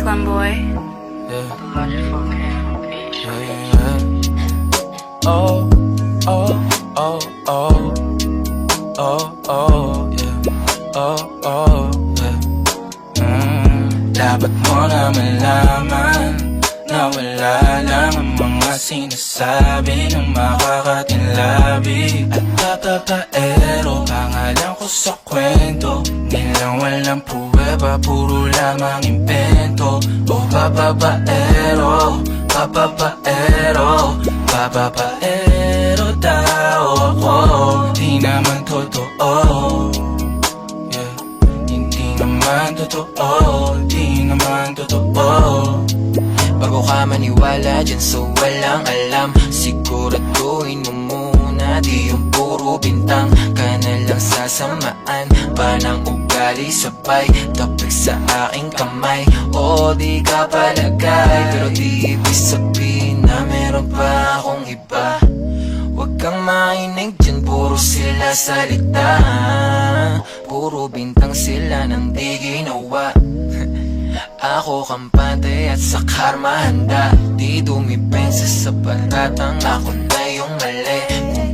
Brooklyn boy. Yeah. Yeah. Oh, oh, oh, oh, oh, oh, yeah. Oh, oh, yeah. Dapat mo na malaman na wala lang ang mga sinasabi ng makakatinlabi at papapaero. Pangalan ko sa kwento, nilang walang pruweba, puro lamang impento. O papapaero, papapaero, papapaero tao ako. Di naman totoo, yeah. Hindi naman totoo, di naman totoo. Bago ka maniwala dyan so walang alam, siguraduhin mo muna di yung puro bintang ka na lang sasamaan pa ng ugali sabay tapik sa aking kamay. O di ka palagay pero di ibig sabihin na meron pa akong iba. Huwag kang makinig dyan, puro sila salita, puro bintang sila nang di ginawa. Ako kampante at sa karma handa, di dumipensa sa paratang ako na yung mali.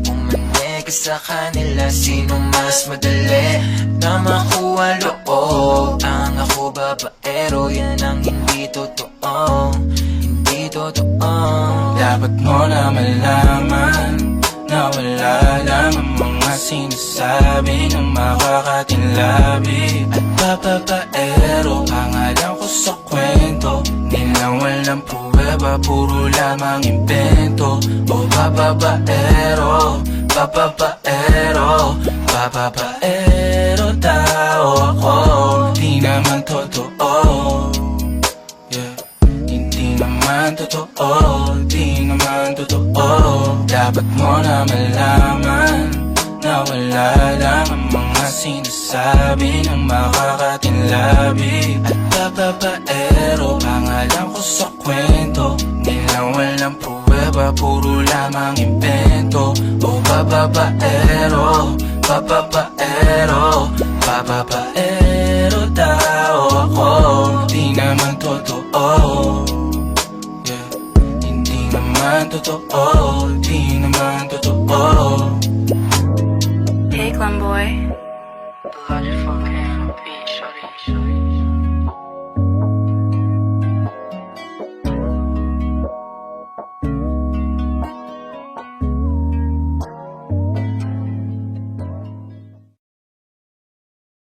Kung pumanig ka sa kanila, sino mas madali na makuha loob? Ang ako babaero, yan ang hindi totoo, hindi totoo. Dapat mo na malaman na wala lang ang mga sinasabi ng makakatinlabi at papapaero. Pangalan ko sa kwento, nilang walang pruweba, puro lamang impento. O papapaero, papapaero, papapaero tao ako. Di naman totoo, yeah. Hindi naman totoo, di naman totoo. Dapat mo na malaman na wala lang ang mga sinasabi ng makakatinlabi at papapaero. Pangalan ko sa kwento, nilang walang pruweba, puro lamang impento. O papapaero, papapaero, papapaero tao ako. Di naman totoo, yeah. Hindi naman totoo, di naman totoo. Brooklyn boy. The logic for beat, shorty.